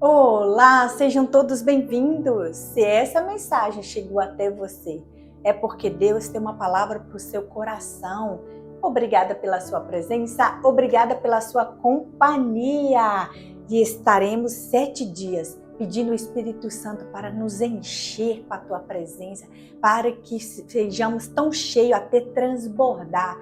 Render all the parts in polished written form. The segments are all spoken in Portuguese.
Olá, sejam todos bem-vindos. Se essa mensagem chegou até você, é porque Deus tem uma palavra para o seu coração. Obrigada pela sua presença, obrigada pela sua companhia. E estaremos 7 dias pedindo o Espírito Santo para nos encher com a tua presença, para que sejamos tão cheios até transbordar.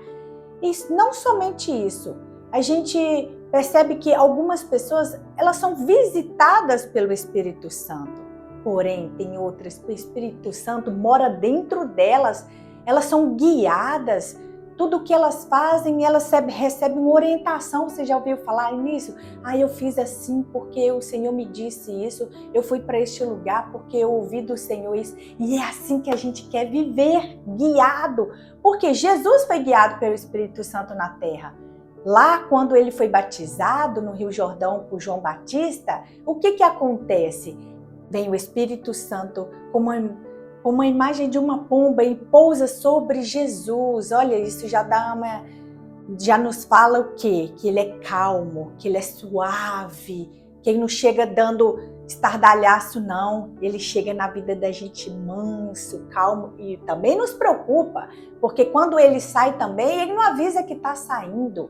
E não somente isso, a gente percebe que algumas pessoas, elas são visitadas pelo Espírito Santo. Porém, tem outras que o Espírito Santo mora dentro delas, elas são guiadas. Tudo o que elas fazem, elas recebem uma orientação. Você já ouviu falar nisso? Eu fiz assim porque o Senhor me disse isso. Eu fui para este lugar porque eu ouvi do Senhor isso. E é assim que a gente quer viver, guiado. Porque Jesus foi guiado pelo Espírito Santo na terra. Lá, quando ele foi batizado no Rio Jordão por João Batista, o que acontece? Vem o Espírito Santo como uma imagem de uma pomba e pousa sobre Jesus. Olha, isso já nos fala o quê? Que ele é calmo, que ele é suave, que ele não chega dando estardalhaço, não. Ele chega na vida da gente manso, calmo, e também nos preocupa, porque quando ele sai também, ele não avisa que está saindo.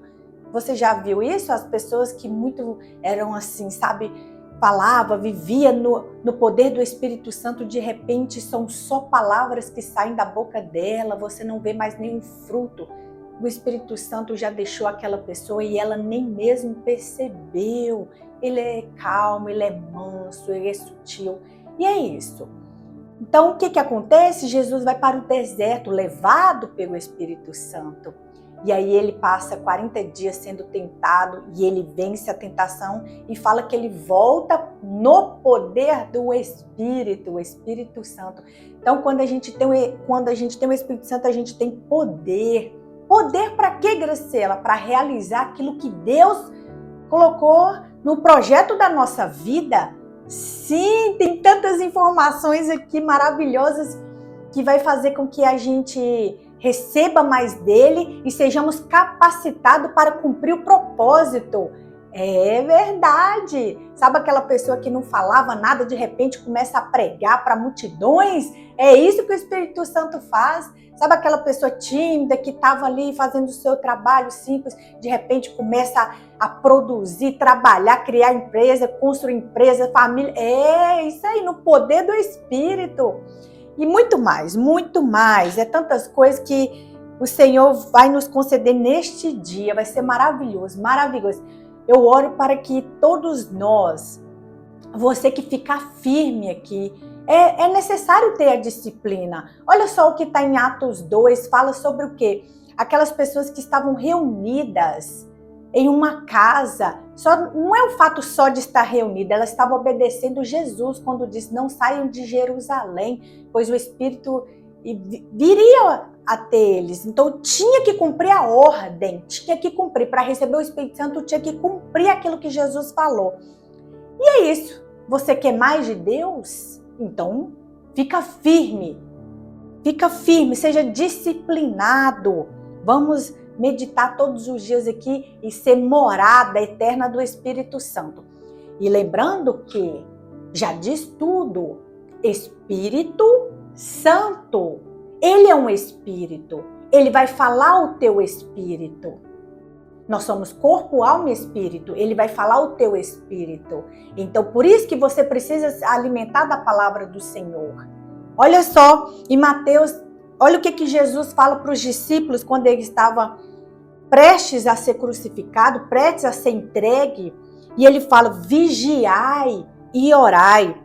Você já viu isso? As pessoas que muito eram assim, sabe, falava, vivia no poder do Espírito Santo, de repente são só palavras que saem da boca dela, você não vê mais nenhum fruto. O Espírito Santo já deixou aquela pessoa e ela nem mesmo percebeu. Ele é calmo, ele é manso, ele é sutil. E é isso. Então, o que acontece? Jesus vai para o deserto, levado pelo Espírito Santo. E aí ele passa 40 dias sendo tentado e ele vence a tentação e fala que ele volta no poder do Espírito, o Espírito Santo. Então, quando a gente tem o Espírito Santo, a gente tem poder. Poder para quê, Graciela? Para realizar aquilo que Deus colocou no projeto da nossa vida. Sim, tem tantas informações aqui maravilhosas que vai fazer com que a gente receba mais dele e sejamos capacitados para cumprir o propósito. É verdade. Sabe aquela pessoa que não falava nada, de repente começa a pregar para multidões? É isso que o Espírito Santo faz. Sabe aquela pessoa tímida que estava ali fazendo o seu trabalho simples, de repente começa a produzir, trabalhar, criar empresa, construir empresa, família. É isso aí, no poder do Espírito. E muito mais, muito mais. É tantas coisas que o Senhor vai nos conceder neste dia. Vai ser maravilhoso, maravilhoso. Eu oro para que todos nós, você que ficar firme aqui, é necessário ter a disciplina. Olha só o que está em Atos 2, fala sobre o quê? Aquelas pessoas que estavam reunidas em uma casa. Não é o fato só de estar reunida, elas estavam obedecendo Jesus quando disse: não saiam de Jerusalém, pois o Espírito viria até eles. Então tinha que cumprir a ordem, tinha que cumprir. Para receber o Espírito Santo, tinha que cumprir aquilo que Jesus falou. E é isso. Você quer mais de Deus? Então fica firme, seja disciplinado. Vamos meditar todos os dias aqui e ser morada eterna do Espírito Santo. E lembrando que já diz tudo, Espírito Santo. Ele é um Espírito. Ele vai falar o teu Espírito. Nós somos corpo, alma e espírito. Ele vai falar o teu espírito. Então, por isso que você precisa se alimentar da palavra do Senhor. Olha só, em Mateus, olha o que Jesus fala para os discípulos quando ele estava prestes a ser crucificado, prestes a ser entregue. E ele fala: vigiai e orai,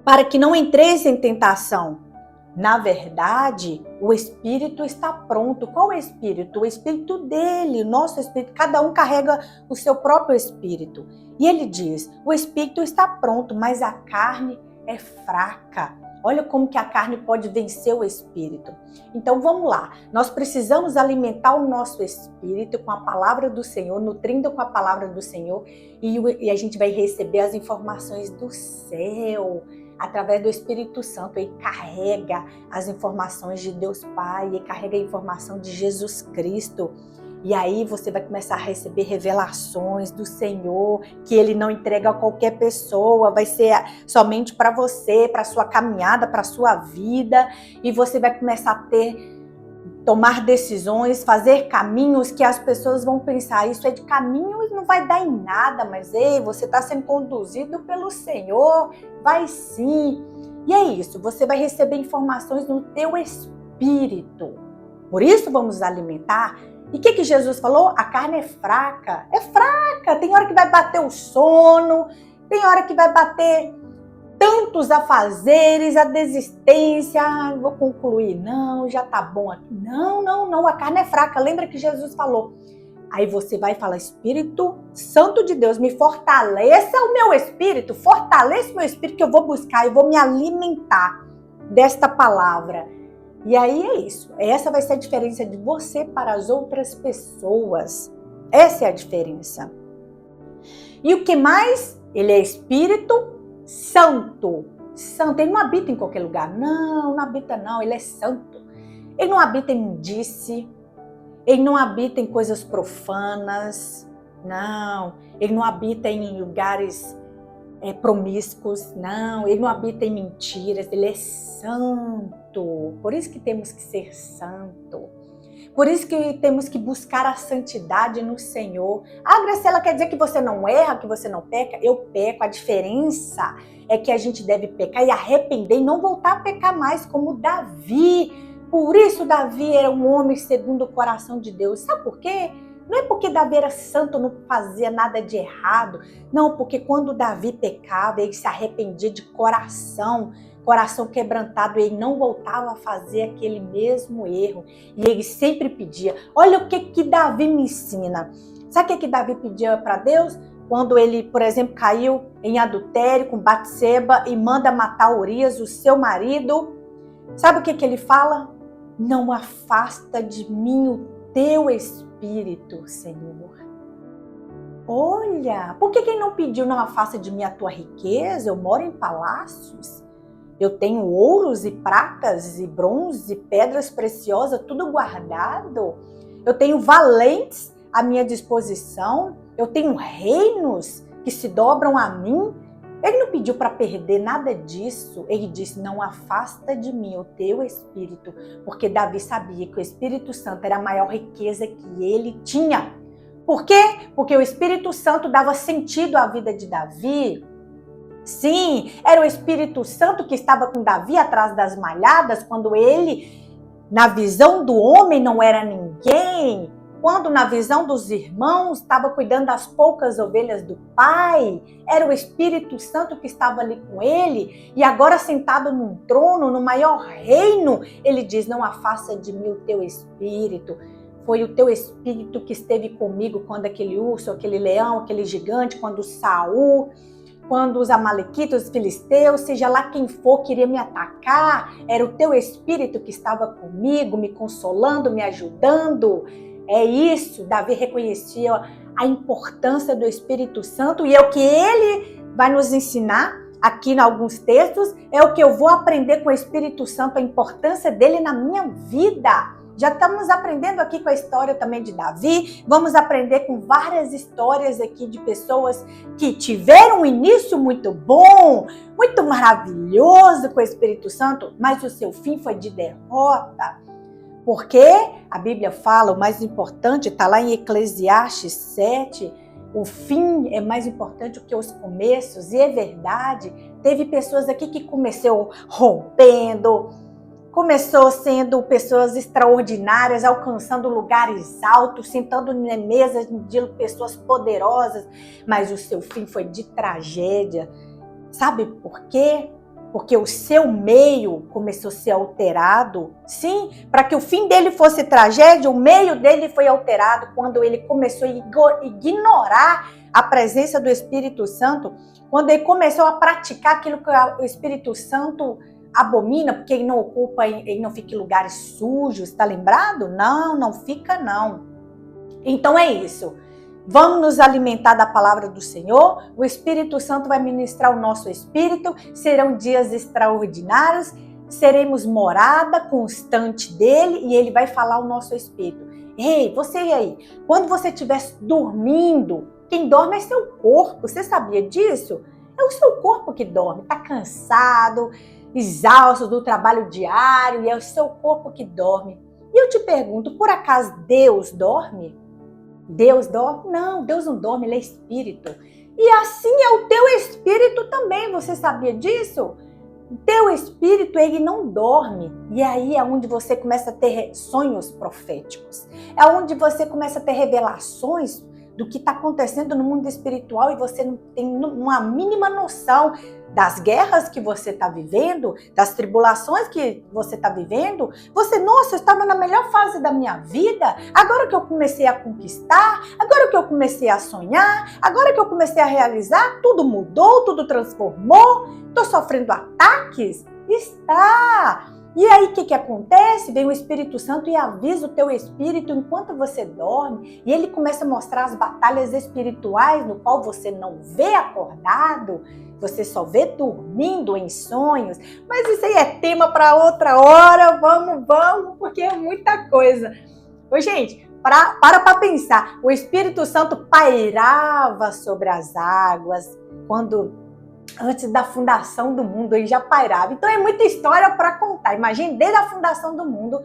para que não entreis em tentação. Na verdade, o Espírito está pronto. Qual é o Espírito? O Espírito dele, o nosso Espírito. Cada um carrega o seu próprio Espírito. E ele diz: o Espírito está pronto, mas a carne é fraca. Olha como que a carne pode vencer o Espírito. Então vamos lá, nós precisamos alimentar o nosso Espírito com a palavra do Senhor, nutrindo com a palavra do Senhor, e a gente vai receber as informações do céu, através do Espírito Santo. Ele carrega as informações de Deus Pai, ele carrega a informação de Jesus Cristo. E aí você vai começar a receber revelações do Senhor, que Ele não entrega a qualquer pessoa, vai ser somente para você, para sua caminhada, para sua vida. E você vai começar a tomar decisões, fazer caminhos que as pessoas vão pensar, isso é de caminho e não vai dar em nada, mas ei, você está sendo conduzido pelo Senhor, vai sim. E é isso, você vai receber informações no teu espírito. Por isso vamos alimentar. E o que Jesus falou? A carne é fraca, tem hora que vai bater o sono, tem hora que vai bater tantos afazeres, a desistência, vou concluir, não, já tá bom aqui. Não, a carne é fraca, lembra que Jesus falou. Aí você vai falar, Espírito Santo de Deus, me fortaleça o meu espírito, fortaleça o meu espírito que eu vou buscar e vou me alimentar desta palavra. E aí é isso, essa vai ser a diferença de você para as outras pessoas, essa é a diferença. E o que mais? Ele é Espírito Santo, ele não habita em qualquer lugar, não habita não, ele é santo. Ele não habita em imundície, ele não habita em coisas profanas, não. Ele não habita em lugares promíscuos, não. Ele não habita em mentiras, ele é santo. Por isso que temos que ser santo. Por isso que temos que buscar a santidade no Senhor. Ah, Graciela, quer dizer que você não erra, que você não peca? Eu peco. A diferença é que a gente deve pecar e arrepender e não voltar a pecar mais, como Davi. Por isso Davi era um homem segundo o coração de Deus. Sabe por quê? Não é porque Davi era santo, não fazia nada de errado. Não, porque quando Davi pecava, ele se arrependia de coração quebrantado, ele não voltava a fazer aquele mesmo erro. E ele sempre pedia. Olha o que Davi me ensina. Sabe o que Davi pedia para Deus? Quando ele, por exemplo, caiu em adultério com Batseba e manda matar Urias, o seu marido. Sabe o que ele fala? Não afasta de mim o teu espírito, Senhor. Olha, por que ele não pediu não afasta de mim a tua riqueza? Eu moro em palácios. Eu tenho ouros e pratas e bronze e pedras preciosas, tudo guardado. Eu tenho valentes à minha disposição. Eu tenho reinos que se dobram a mim. Ele não pediu para perder nada disso. Ele disse, não afasta de mim o teu espírito. Porque Davi sabia que o Espírito Santo era a maior riqueza que ele tinha. Por quê? Porque o Espírito Santo dava sentido à vida de Davi. Sim, era o Espírito Santo que estava com Davi atrás das malhadas, quando ele, na visão do homem, não era ninguém. Quando na visão dos irmãos estava cuidando das poucas ovelhas do pai, era o Espírito Santo que estava ali com ele, e agora sentado num trono, no maior reino, ele diz, não afasta de mim o teu espírito. Foi o teu espírito que esteve comigo quando aquele urso, aquele leão, aquele gigante, quando Saul, quando os amalequitas, os filisteus, seja lá quem for, queria me atacar, era o teu espírito que estava comigo, me consolando, me ajudando. É isso, Davi reconhecia a importância do Espírito Santo e é o que ele vai nos ensinar aqui em alguns textos, é o que eu vou aprender com o Espírito Santo, a importância dele na minha vida. Já estamos aprendendo aqui com a história também de Davi, vamos aprender com várias histórias aqui de pessoas que tiveram um início muito bom, muito maravilhoso com o Espírito Santo, mas o seu fim foi de derrota. Porque a Bíblia fala, o mais importante, está lá em Eclesiastes 7, o fim é mais importante do que os começos, e é verdade. Teve pessoas aqui que começou rompendo, começou sendo pessoas extraordinárias, alcançando lugares altos, sentando em mesas de pessoas poderosas, mas o seu fim foi de tragédia. Sabe por quê? Porque o seu meio começou a ser alterado. Sim, para que o fim dele fosse tragédia, o meio dele foi alterado quando ele começou a ignorar a presença do Espírito Santo, quando ele começou a praticar aquilo que o Espírito Santo abomina, porque ele não ocupa, ele não fica em lugares sujos, tá lembrado? Não fica não. Então é isso. Vamos nos alimentar da palavra do Senhor, o Espírito Santo vai ministrar o nosso espírito, serão dias extraordinários, seremos morada constante dele e ele vai falar o nosso espírito. Ei, você aí, quando você estiver dormindo, quem dorme é seu corpo. Você sabia disso? É o seu corpo que dorme, está cansado, exausto do trabalho diário, e é o seu corpo que dorme. E eu te pergunto, por acaso Deus dorme? Deus dorme? Não, Deus não dorme, Ele é espírito. E assim é o teu espírito também, você sabia disso? O teu espírito, ele não dorme. E aí é onde você começa a ter sonhos proféticos. É onde você começa a ter revelações do que está acontecendo no mundo espiritual e você não tem uma mínima noção das guerras que você está vivendo, das tribulações que você está vivendo. Você, nossa, eu estava na melhor fase da minha vida, agora que eu comecei a conquistar, agora que eu comecei a sonhar, agora que eu comecei a realizar, tudo mudou, tudo transformou, estou sofrendo ataques? Está! E aí o que acontece? Vem o Espírito Santo e avisa o teu espírito enquanto você dorme, e ele começa a mostrar as batalhas espirituais no qual você não vê acordado, você só vê dormindo em sonhos. Mas isso aí é tema para outra hora, vamos, porque é muita coisa. Ô, gente, para pensar, o Espírito Santo pairava sobre as águas antes da fundação do mundo, ele já pairava. Então é muita história para contar. Imagine, desde a fundação do mundo,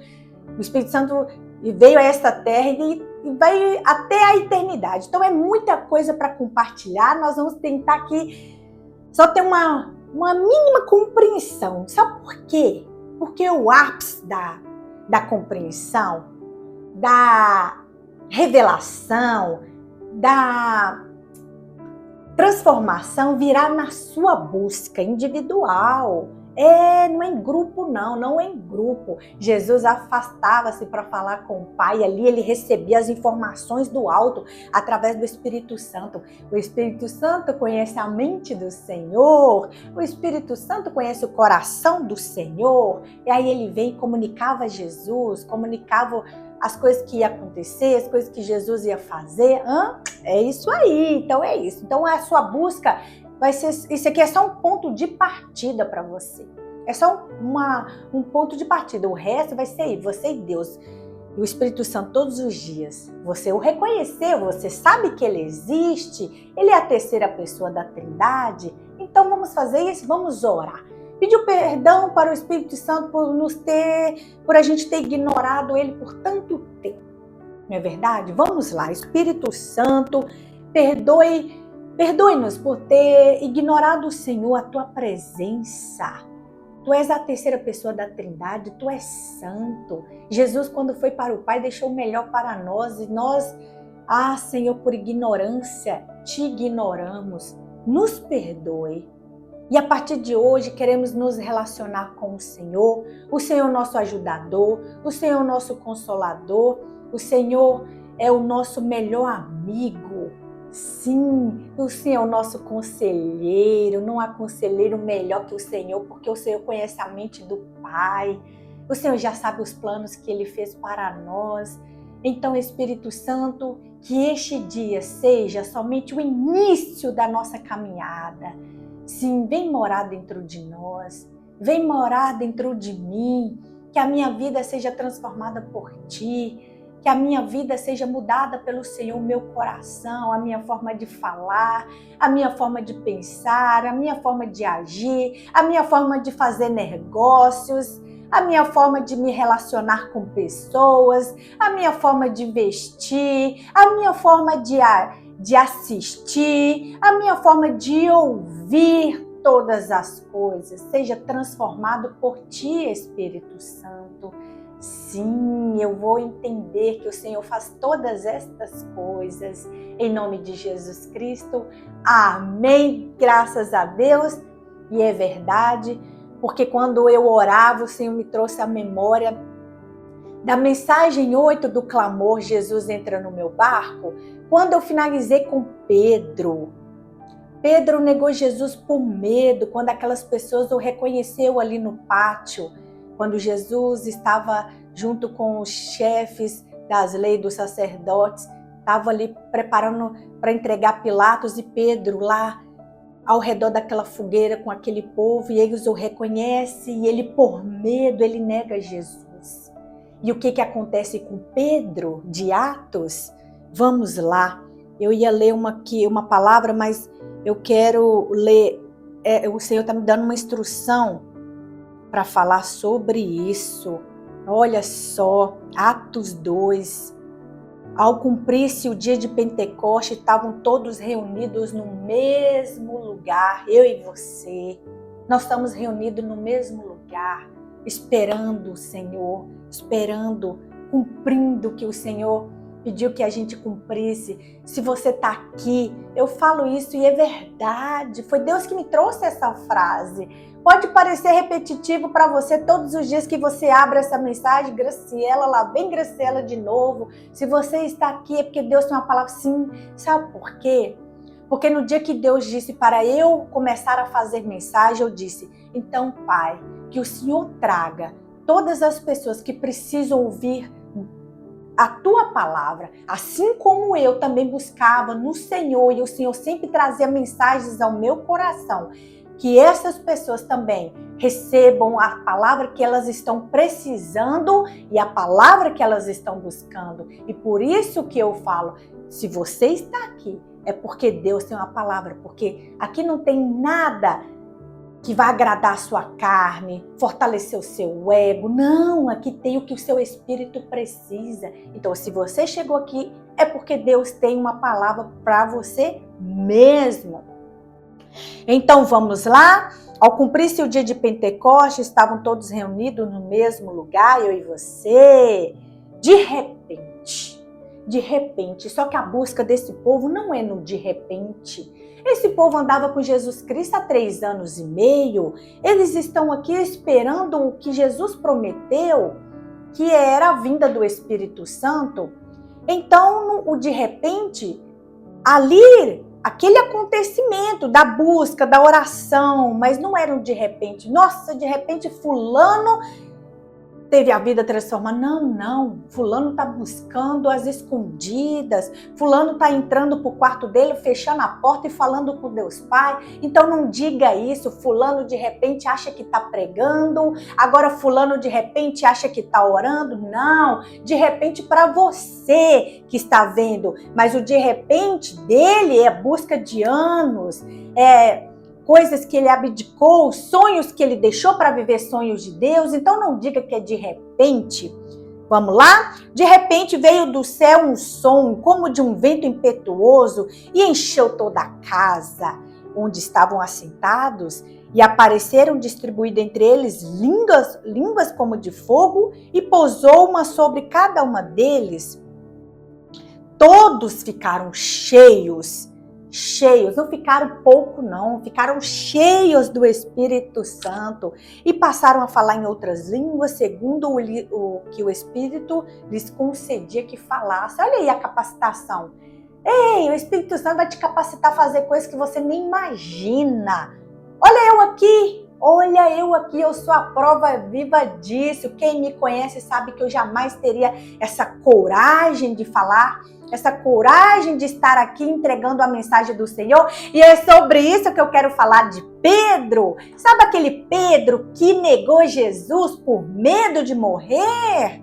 o Espírito Santo veio a esta terra e vai até a eternidade. Então é muita coisa para compartilhar. Nós vamos tentar aqui só ter uma mínima compreensão. Sabe por quê? Porque o ápice da compreensão, da revelação, da transformação virá na sua busca individual. Não é em grupo não é em grupo. Jesus afastava-se para falar com o Pai, ali ele recebia as informações do alto através do Espírito Santo. O Espírito Santo conhece a mente do Senhor, o Espírito Santo conhece o coração do Senhor, e aí ele veio e comunicava a Jesus, comunicava as coisas que iam acontecer, as coisas que Jesus ia fazer. É isso aí, então é isso. Então a sua busca vai ser, isso aqui é só um ponto de partida para você. É só um ponto de partida. O resto vai ser aí, você e Deus. E o Espírito Santo todos os dias. Você o reconheceu, você sabe que ele existe, ele é a terceira pessoa da Trindade. Então vamos fazer isso, vamos orar. Pediu perdão para o Espírito Santo por a gente ter ignorado ele por tanto tempo. Não é verdade? Vamos lá, Espírito Santo, perdoe-nos por ter ignorado o Senhor, a tua presença. Tu és a terceira pessoa da Trindade, tu és santo. Jesus, quando foi para o Pai, deixou o melhor para nós e nós, Senhor, por ignorância, te ignoramos. Nos perdoe. E a partir de hoje queremos nos relacionar com o Senhor nosso ajudador, o Senhor nosso consolador, o Senhor é o nosso melhor amigo. Sim, o Senhor é o nosso conselheiro, não há conselheiro melhor que o Senhor, porque o Senhor conhece a mente do Pai, o Senhor já sabe os planos que Ele fez para nós. Então, Espírito Santo, que este dia seja somente o início da nossa caminhada. Sim, vem morar dentro de nós, vem morar dentro de mim, que a minha vida seja transformada por Ti, que a minha vida seja mudada pelo Senhor, o meu coração, a minha forma de falar, a minha forma de pensar, a minha forma de agir, a minha forma de fazer negócios, a minha forma de me relacionar com pessoas, a minha forma de vestir, a minha forma de assistir, a minha forma de ouvir, todas as coisas, seja transformado por Ti, Espírito Santo. Sim, eu vou entender que o Senhor faz todas estas coisas, em nome de Jesus Cristo. Amém, graças a Deus. E é verdade, porque quando eu orava, o Senhor me trouxe a memória da mensagem 8 do clamor, Jesus entra no meu barco. Quando eu finalizei com Pedro negou Jesus por medo, quando aquelas pessoas o reconheceu ali no pátio, quando Jesus estava junto com os chefes das leis dos sacerdotes, estava ali preparando para entregar Pilatos, e Pedro lá ao redor daquela fogueira com aquele povo, e eles o reconhecem, e ele por medo, ele nega Jesus. E o que acontece com Pedro de Atos? Vamos lá. Eu ia ler uma palavra, mas eu quero ler. O Senhor está me dando uma instrução para falar sobre isso. Olha só, Atos 2. Ao cumprir-se o dia de Pentecoste, estavam todos reunidos no mesmo lugar, eu e você. Nós estamos reunidos no mesmo lugar, esperando o Senhor, esperando, cumprindo o que o Senhor pediu que a gente cumprisse. Se você está aqui, eu falo isso e é verdade. Foi Deus que me trouxe essa frase. Pode parecer repetitivo para você todos os dias que você abre essa mensagem. Graciela, lá vem Graciela de novo. Se você está aqui é porque Deus tem uma palavra. Sim, sabe por quê? Porque no dia que Deus disse para eu começar a fazer mensagem, eu disse, então, Pai, que o Senhor traga todas as pessoas que precisam ouvir a Tua palavra, assim como eu também buscava no Senhor e o Senhor sempre trazia mensagens ao meu coração, que essas pessoas também recebam a palavra que elas estão precisando e a palavra que elas estão buscando. E por isso que eu falo, se você está aqui, é porque Deus tem uma palavra, porque aqui não tem nada que vai agradar a sua carne, fortalecer o seu ego. Não, aqui tem o que o seu espírito precisa. Então, se você chegou aqui, é porque Deus tem uma palavra para você mesmo. Então, vamos lá. Ao cumprir-se o dia de Pentecostes, estavam todos reunidos no mesmo lugar, eu e você. De repente, só que a busca desse povo não é no de repente. Esse povo andava com Jesus Cristo há 3 anos e meio. Eles estão aqui esperando o que Jesus prometeu, que era a vinda do Espírito Santo. Então, o de repente, ali, aquele acontecimento da busca, da oração, mas não era um de repente. Nossa, de repente fulano teve a vida transformada. Não. Fulano está buscando as escondidas. Fulano está entrando para o quarto dele, fechando a porta e falando com Deus Pai. Então não diga isso. Fulano de repente acha que está pregando. Agora fulano de repente acha que está orando. Não. De repente para você que está vendo. Mas o de repente dele é busca de anos. Coisas que ele abdicou, sonhos que ele deixou para viver sonhos de Deus. Então não diga que é de repente. Vamos lá? De repente veio do céu um som como de um vento impetuoso e encheu toda a casa onde estavam assentados, e apareceram distribuídas entre eles línguas como de fogo, e pousou uma sobre cada uma deles. Todos ficaram cheios, não ficaram pouco não, ficaram cheios do Espírito Santo e passaram a falar em outras línguas, segundo o que o Espírito lhes concedia que falasse. Olha aí a capacitação. Ei, o Espírito Santo vai te capacitar a fazer coisas que você nem imagina. Olha eu aqui, eu sou a prova viva disso. Quem me conhece sabe que eu jamais teria essa coragem de falar, essa coragem de estar aqui entregando a mensagem do Senhor. E é sobre isso que eu quero falar de Pedro. Sabe aquele Pedro que negou Jesus por medo de morrer?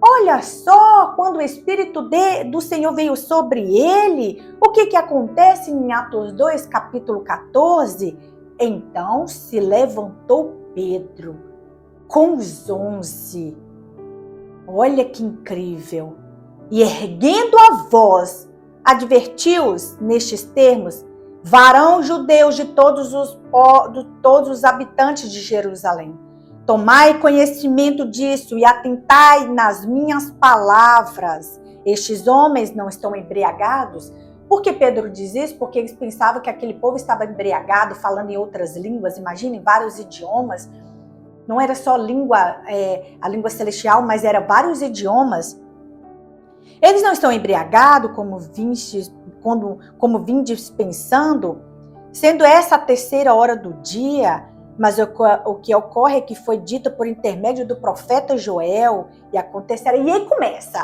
Olha só, quando o Espírito do Senhor veio sobre ele, o que acontece em Atos 2, capítulo 14? Então se levantou Pedro com os 11. Olha que incrível. E erguendo a voz, advertiu-os nestes termos: varão judeus de todos os habitantes de Jerusalém, tomai conhecimento disso e atentai nas minhas palavras. Estes homens não estão embriagados? Por que Pedro diz isso? Porque eles pensavam que aquele povo estava embriagado, falando em outras línguas, imaginem, vários idiomas. Não era só a língua celestial, mas era vários idiomas. Eles não estão embriagados, como vindes pensando, sendo essa a 3ª hora do dia, mas o que ocorre é que foi dito por intermédio do profeta Joel, e acontecerá. E aí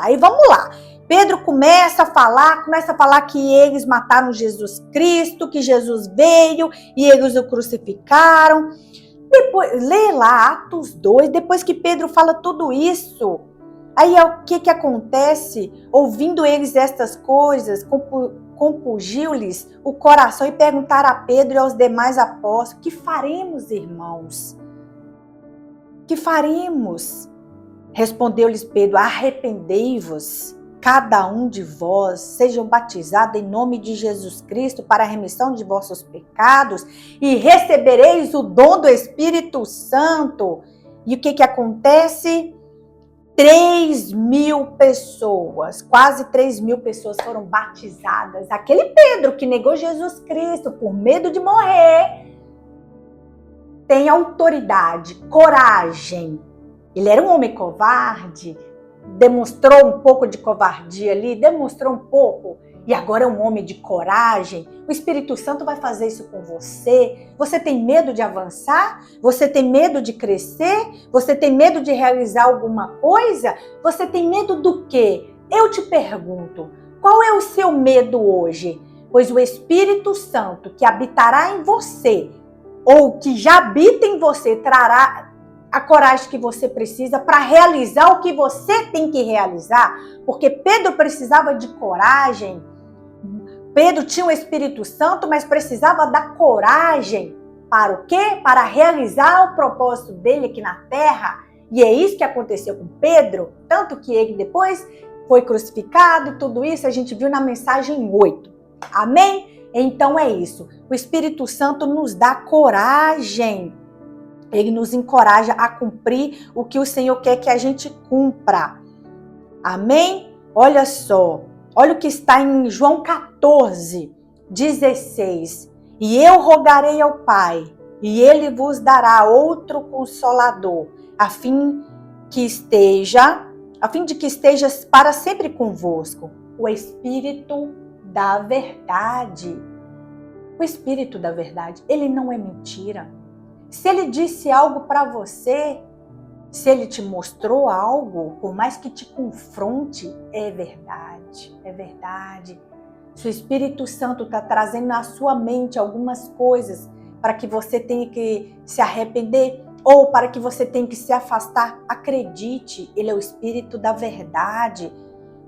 aí vamos lá. Pedro começa a falar que eles mataram Jesus Cristo, que Jesus veio e eles o crucificaram. Depois, lê lá Atos 2, depois que Pedro fala tudo isso, Aí o que acontece? Ouvindo eles estas coisas, compungiu-lhes o coração e perguntaram a Pedro e aos demais apóstolos: que faremos, irmãos? Que faremos? Respondeu-lhes Pedro: arrependei-vos, cada um de vós, sejam batizados em nome de Jesus Cristo para a remissão de vossos pecados e recebereis o dom do Espírito Santo. E o que acontece? 3.000 pessoas, quase 3.000 pessoas foram batizadas. Aquele Pedro que negou Jesus Cristo por medo de morrer, tem autoridade, coragem. Ele era um homem covarde, demonstrou um pouco de covardia ali, demonstrou um pouco, e agora é um homem de coragem. O Espírito Santo vai fazer isso com você. Você tem medo de avançar? Você tem medo de crescer? Você tem medo de realizar alguma coisa? Você tem medo do quê? Eu te pergunto, qual é o seu medo hoje? Pois o Espírito Santo que habitará em você, ou que já habita em você, trará a coragem que você precisa para realizar o que você tem que realizar. Porque Pedro precisava de coragem. Pedro tinha o Espírito Santo, mas precisava da coragem. Para o quê? Para realizar o propósito dele aqui na terra. E é isso que aconteceu com Pedro. Tanto que ele depois foi crucificado e tudo isso a gente viu na mensagem 8. Amém? Então é isso. O Espírito Santo nos dá coragem. Ele nos encoraja a cumprir o que o Senhor quer que a gente cumpra. Amém? Olha só. Olha o que está em João 14, 16. E eu rogarei ao Pai, e Ele vos dará outro Consolador, a fim de que esteja para sempre convosco, o Espírito da verdade. O Espírito da verdade, ele não é mentira. Se ele disse algo para você, se ele te mostrou algo, por mais que te confronte, é verdade, é verdade. Se o Espírito Santo está trazendo na sua mente algumas coisas para que você tenha que se arrepender ou para que você tenha que se afastar, acredite, ele é o Espírito da verdade.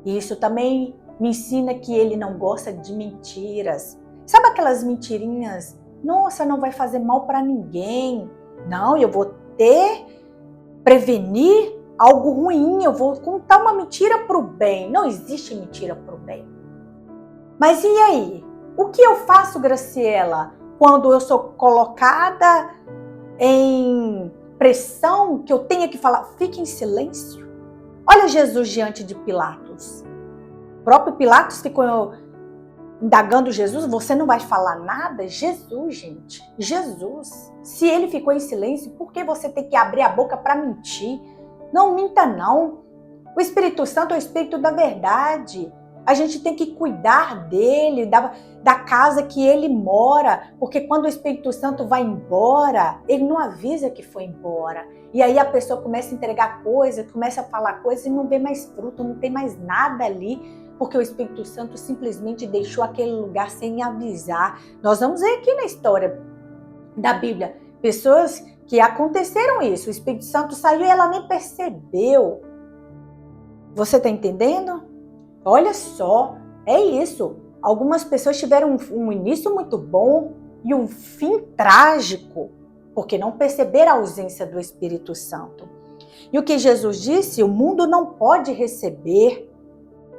E isso também me ensina que ele não gosta de mentiras. Sabe aquelas mentirinhas? Nossa, não vai fazer mal para ninguém. Não, eu vou prevenir algo ruim. Eu vou contar uma mentira para o bem. Não existe mentira para o bem. Mas e aí? O que eu faço, Graciela, quando eu sou colocada em pressão, que eu tenho que falar? Fique em silêncio. Olha Jesus diante de Pilatos. O próprio Pilatos ficou indagando Jesus, você não vai falar nada? Jesus, gente, Jesus. Se ele ficou em silêncio, por que você tem que abrir a boca para mentir? Não minta, não. O Espírito Santo é o Espírito da verdade. A gente tem que cuidar dele, da casa que ele mora, porque quando o Espírito Santo vai embora, ele não avisa que foi embora. E aí a pessoa começa a entregar coisas, começa a falar coisas e não vê mais fruto, não tem mais nada ali, porque o Espírito Santo simplesmente deixou aquele lugar sem avisar. Nós vamos ver aqui na história da Bíblia, pessoas que aconteceram isso. O Espírito Santo saiu e ela nem percebeu. Você está entendendo? Olha só, é isso. Algumas pessoas tiveram um início muito bom e um fim trágico, porque não perceberam a ausência do Espírito Santo. E o que Jesus disse, o mundo não pode receber,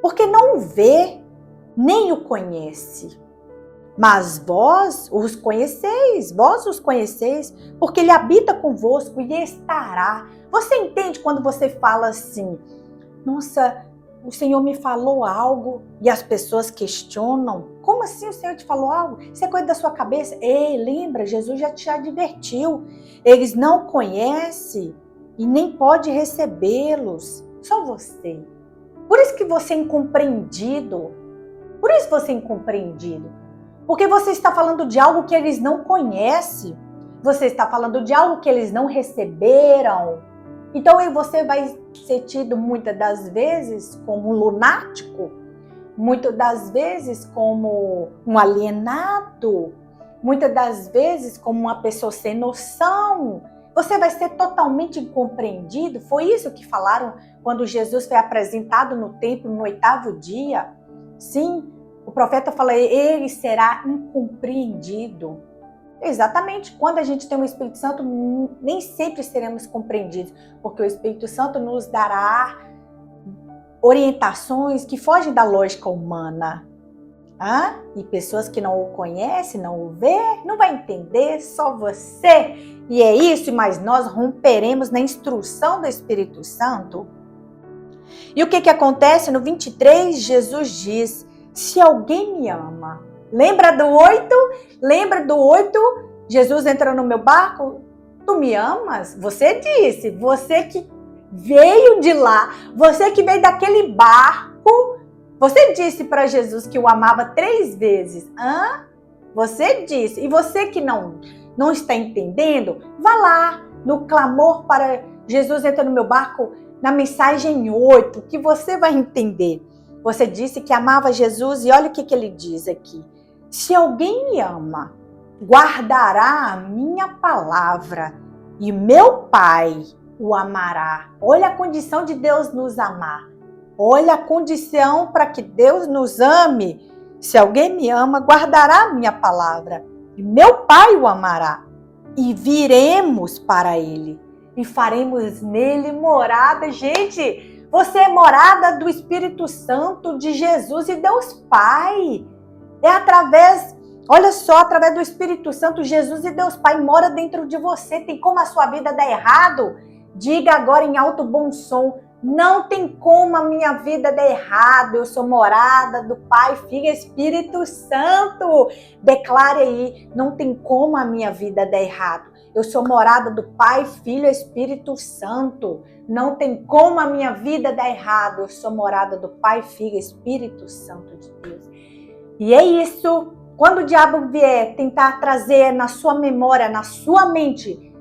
porque não o vê, nem o conhece. Mas vós os conheceis, porque ele habita convosco e estará. Você entende quando você fala assim, nossa, o Senhor me falou algo, e as pessoas questionam, como assim o Senhor te falou algo? Isso é coisa da sua cabeça? Ei, lembra, Jesus já te advertiu, eles não conhecem e nem pode recebê-los, só você. Por isso que você é incompreendido, porque você está falando de algo que eles não conhecem, você está falando de algo que eles não receberam. Então você vai ser tido muitas das vezes como um lunático, muitas das vezes como um alienado, muitas das vezes como uma pessoa sem noção. Você vai ser totalmente incompreendido. Foi isso que falaram quando Jesus foi apresentado no templo no 8º dia. Sim, o profeta fala, ele será incompreendido. Exatamente, quando a gente tem o Espírito Santo, nem sempre seremos compreendidos, porque o Espírito Santo nos dará orientações que fogem da lógica humana. E pessoas que não o conhecem, não o vê, não vai entender, só você. E é isso, mas nós romperemos na instrução do Espírito Santo. E o que acontece? No 23, Jesus diz, se alguém me ama. Lembra do 8? Lembra do 8? Jesus entrou no meu barco. Tu me amas? Você disse. Você que veio de lá. Você que veio daquele barco. Você disse para Jesus que o amava 3 vezes. Você disse. E você que não está entendendo, vá lá no clamor para Jesus entra no meu barco, na mensagem 8, que você vai entender. Você disse que amava Jesus e olha o que ele diz aqui. Se alguém me ama, guardará a minha palavra e meu Pai o amará. Olha a condição de Deus nos amar. Olha a condição para que Deus nos ame. Se alguém me ama, guardará a minha palavra e meu Pai o amará. E viremos para ele e faremos nele morada. Gente, você é morada do Espírito Santo de Jesus e Deus Pai. É através, olha só, através do Espírito Santo, Jesus e Deus Pai mora dentro de você. Tem como a sua vida dar errado? Diga agora em alto bom som, não tem como a minha vida dar errado. Eu sou morada do Pai, Filho e Espírito Santo. Declare aí, não tem como a minha vida dar errado. Eu sou morada do Pai, Filho e Espírito Santo. Não tem como a minha vida dar errado. Eu sou morada do Pai, Filho e Espírito Santo de Deus. E é isso. Quando o diabo vier tentar trazer na sua memória, na sua mente,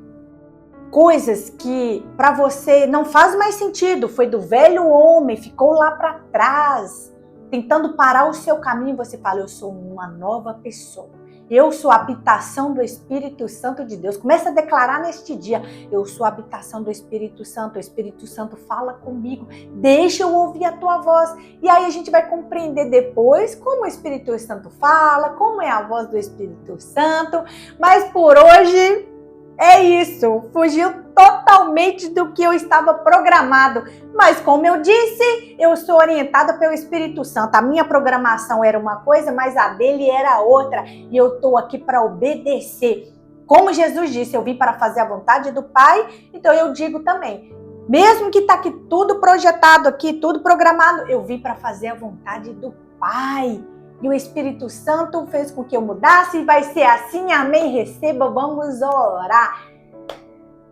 coisas que para você não faz mais sentido, foi do velho homem, ficou lá para trás, tentando parar o seu caminho, você fala, eu sou uma nova pessoa. Eu sou a habitação do Espírito Santo de Deus. Começa a declarar neste dia, eu sou a habitação do Espírito Santo. O Espírito Santo fala comigo, deixa eu ouvir a tua voz. E aí a gente vai compreender depois como o Espírito Santo fala, como é a voz do Espírito Santo. Mas por hoje é isso, fugiu totalmente do que eu estava programado. Mas como eu disse, eu sou orientada pelo Espírito Santo. A minha programação era uma coisa, mas a dele era outra. E eu estou aqui para obedecer. Como Jesus disse, eu vim para fazer a vontade do Pai, então eu digo também. Mesmo que está aqui tudo projetado, aqui tudo programado, eu vim para fazer a vontade do Pai. E o Espírito Santo fez com que eu mudasse e vai ser assim, amém, receba, vamos orar.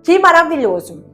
Que maravilhoso.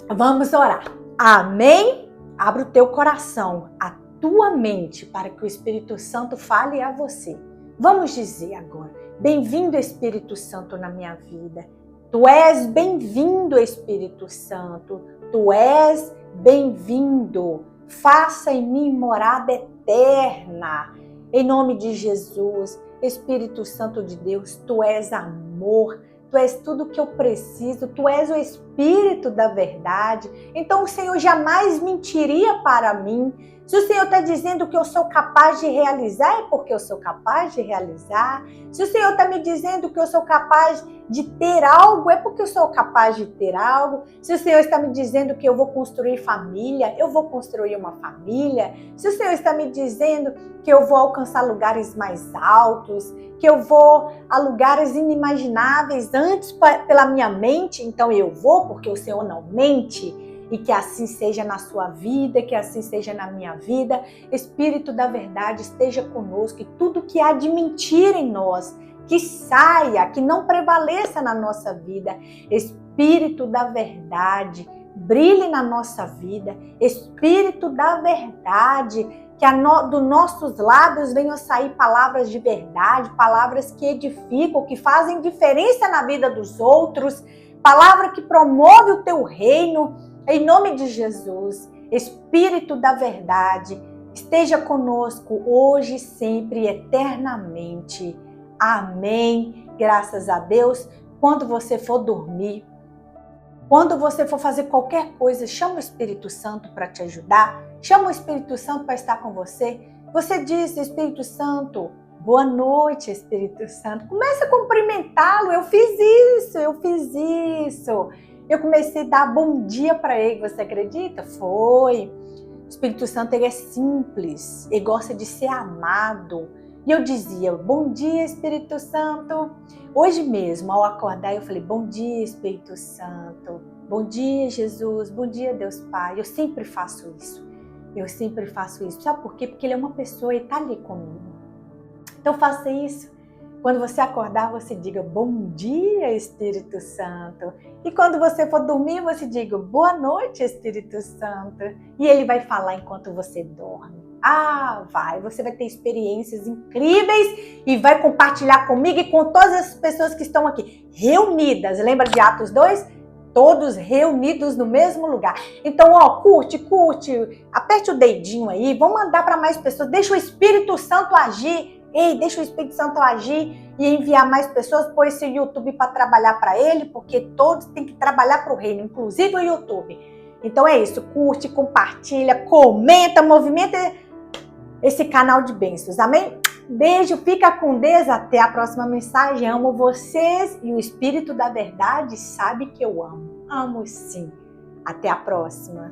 Vamos orar. Amém? Abra o teu coração, a tua mente, para que o Espírito Santo fale a você. Vamos dizer agora, bem-vindo Espírito Santo na minha vida. Tu és bem-vindo Espírito Santo. Tu és bem-vindo. Faça em mim morada eterna. Em nome de Jesus, Espírito Santo de Deus, Tu és amor, Tu és tudo que eu preciso, Tu és o Espírito da verdade. Então o Senhor jamais mentiria para mim. Se o Senhor está dizendo que eu sou capaz de realizar, é porque eu sou capaz de realizar. Se o Senhor está me dizendo que eu sou capaz de ter algo, é porque eu sou capaz de ter algo. Se o Senhor está me dizendo que eu vou construir família, eu vou construir uma família. Se o Senhor está me dizendo que eu vou alcançar lugares mais altos, que eu vou a lugares inimagináveis antes pela minha mente, então eu vou, porque o Senhor não mente. E que assim seja na sua vida, que assim seja na minha vida. Espírito da verdade esteja conosco e tudo que há de mentira em nós, que saia, que não prevaleça na nossa vida. Espírito da verdade, brilhe na nossa vida. Espírito da verdade, que dos nossos lábios venham sair palavras de verdade, palavras que edificam, que fazem diferença na vida dos outros, palavra que promove o teu reino. Em nome de Jesus, Espírito da verdade, esteja conosco hoje, sempre e eternamente. Amém. Graças a Deus. Quando você for dormir, Quando você for fazer qualquer coisa, chama o Espírito Santo para te ajudar, chama o Espírito Santo para estar com você. Você diz, Espírito Santo, boa noite, Espírito Santo. Comece a cumprimentá-lo. Eu fiz isso. Eu comecei a dar bom dia para ele. Você acredita? Foi. O Espírito Santo, ele é simples. Ele gosta de ser amado. E eu dizia, bom dia, Espírito Santo. Hoje mesmo, ao acordar, eu falei, bom dia, Espírito Santo. Bom dia, Jesus. Bom dia, Deus Pai. Eu sempre faço isso. Sabe por quê? Porque ele é uma pessoa e está ali comigo. Então faça isso. Quando você acordar, você diga, bom dia, Espírito Santo. E quando você for dormir, você diga, boa noite, Espírito Santo. E ele vai falar enquanto você dorme. Você vai ter experiências incríveis e vai compartilhar comigo e com todas as pessoas que estão aqui reunidas. Lembra de Atos 2? Todos reunidos no mesmo lugar. Então, curte, aperte o dedinho aí, vamos mandar para mais pessoas, deixa o Espírito Santo agir. Deixa o Espírito Santo agir e enviar mais pessoas, pôr esse YouTube para trabalhar para ele, porque todos têm que trabalhar para o reino, inclusive o YouTube. Então é isso, curte, compartilha, comenta, movimenta esse canal de bênçãos, amém? Beijo, fica com Deus, até a próxima mensagem. Amo vocês e o Espírito da Verdade sabe que eu amo. Amo sim. Até a próxima.